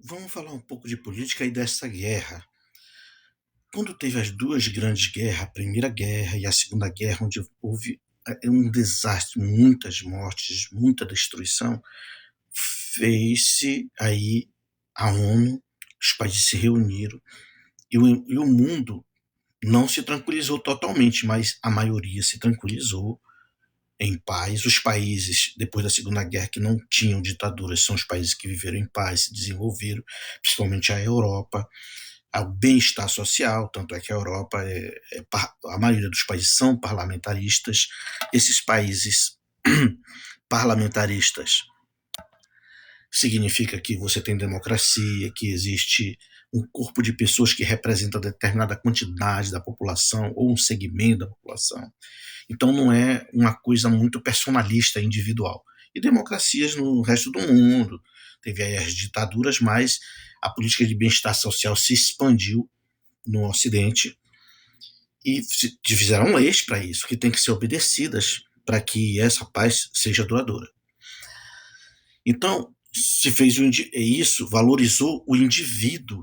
Vamos falar um pouco de política e dessa guerra. Quando teve as duas grandes guerras, a Primeira Guerra e a Segunda Guerra, onde houve um desastre, muitas mortes, muita destruição, fez-se aí a ONU, os países se reuniram e o mundo não se tranquilizou totalmente, mas a maioria se tranquilizou em paz. Os países, depois da Segunda Guerra, que não tinham ditaduras, são os países que viveram em paz, se desenvolveram, principalmente a Europa, ao bem-estar social, tanto é que a Europa, a maioria dos países são parlamentaristas. Esses países parlamentaristas significa que você tem democracia, que existe um corpo de pessoas que representa determinada quantidade da população ou um segmento da população. Então não é uma coisa muito personalista, individual. E democracias no resto do mundo. Teve aí as ditaduras, mas a política de bem-estar social se expandiu no Ocidente e fizeram leis para isso, que têm que ser obedecidas para que essa paz seja duradoura. Então, se fez isso, valorizou o indivíduo.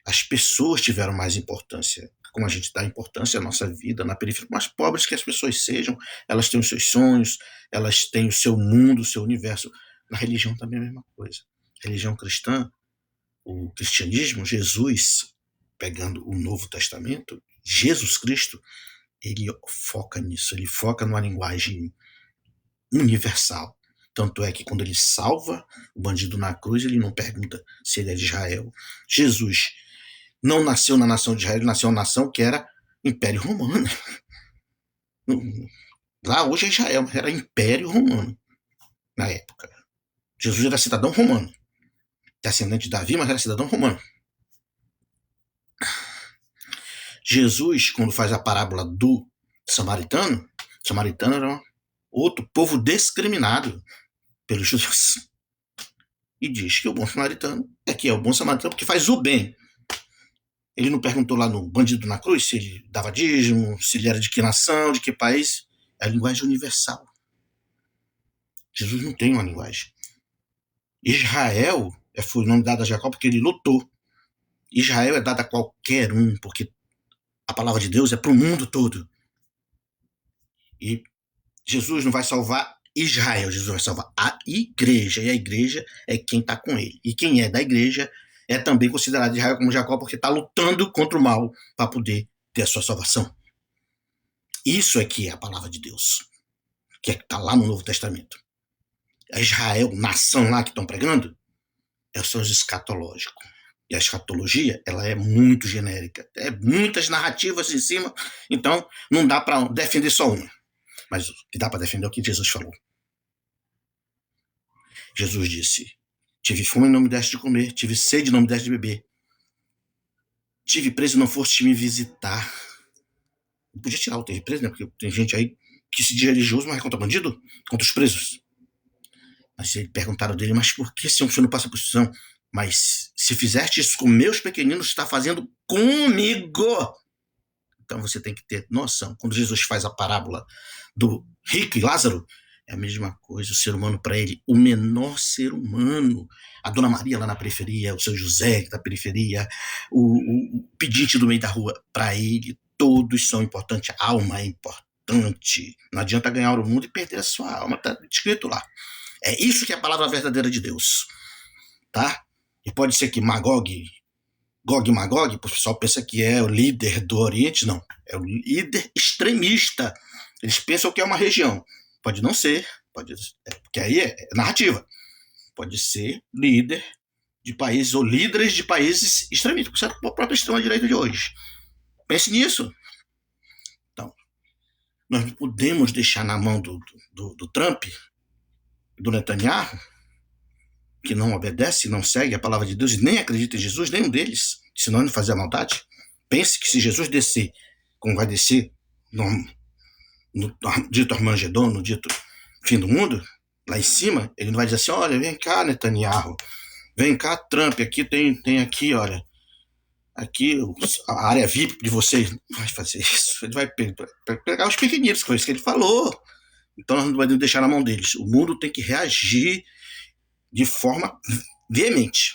As pessoas tiveram mais importância. Como a gente dá importância à nossa vida na periferia, mais pobres que as pessoas sejam, elas têm os seus sonhos, elas têm o seu mundo, o seu universo. Na religião também é a mesma coisa. A religião cristã, o cristianismo, Jesus, pegando o Novo Testamento, Jesus Cristo, ele foca nisso, ele foca numa linguagem universal. Tanto é que quando ele salva o bandido na cruz, ele não pergunta se ele é de Israel. Jesus não nasceu na nação de Israel, ele nasceu na nação que era Império Romano. Lá hoje é Israel, mas era Império Romano na época. Jesus era cidadão romano. Descendente de Davi, mas era cidadão romano. Jesus, quando faz a parábola do samaritano era outro povo discriminado pelos judeus. E diz que o bom samaritano é o bom samaritano porque faz o bem. Ele não perguntou lá no bandido na cruz se ele dava dízimo, se ele era de que nação, de que país. É a linguagem universal. Jesus não tem uma linguagem. Israel foi o nome dado a Jacó porque ele lutou. Israel é dado a qualquer um, porque a palavra de Deus é para o mundo todo. E Jesus não vai salvar Israel, Jesus vai salvar a igreja, e a igreja é quem está com ele. E quem é da igreja é também considerado Israel como Jacó, porque está lutando contra o mal para poder ter a sua salvação. Isso é que é a palavra de Deus, que está lá no Novo Testamento. A Israel, nação lá que estão pregando, são os escatológicos. E a escatologia, ela é muito genérica. É muitas narrativas em cima, então não dá para defender só uma. Mas o que dá para defender é o que Jesus falou. Jesus disse: tive fome e não me deste de comer, tive sede e não me deste de beber. Tive preso e não foste me visitar. Não podia tirar o teve preso, né? Porque tem gente aí que se diz religioso, mas é contra bandido, contra os presos. Mas eles perguntaram dele: mas por que, Senhor, o senhor não passa por prisão? Mas se fizeste isso com meus pequeninos, está fazendo comigo. Então você tem que ter noção. Quando Jesus faz a parábola do rico e Lázaro, é a mesma coisa. O ser humano, para ele, o menor ser humano. A Dona Maria lá na periferia, o seu José da periferia, o pedinte do meio da rua, para ele, todos são importantes. A alma é importante. Não adianta ganhar o mundo e perder a sua alma. Está escrito lá. É isso que é a palavra verdadeira de Deus. Tá? E pode ser que Gog e Magog, o pessoal pensa que é o líder do Oriente, não. É o líder extremista. Eles pensam que é uma região. Pode não ser, porque aí é narrativa. Pode ser líder de países ou líderes de países extremistas, certo? A própria extrema-direita de hoje. Pense nisso. Então, nós não podemos deixar na mão do Trump, do Netanyahu, que não obedece, não segue a palavra de Deus e nem acredita em Jesus, nenhum deles, senão ele fazia maldade. Pense que se Jesus descer, como vai descer no dito Armagedon, no dito fim do mundo, lá em cima, ele não vai dizer assim: olha, vem cá, Netanyahu, vem cá, Trump, aqui tem aqui, olha, aqui a área VIP de vocês. Não vai fazer isso. Ele vai pegar os pequeninos, que foi isso que ele falou. Então nós não podemos deixar na mão deles. O mundo tem que reagir de forma veemente.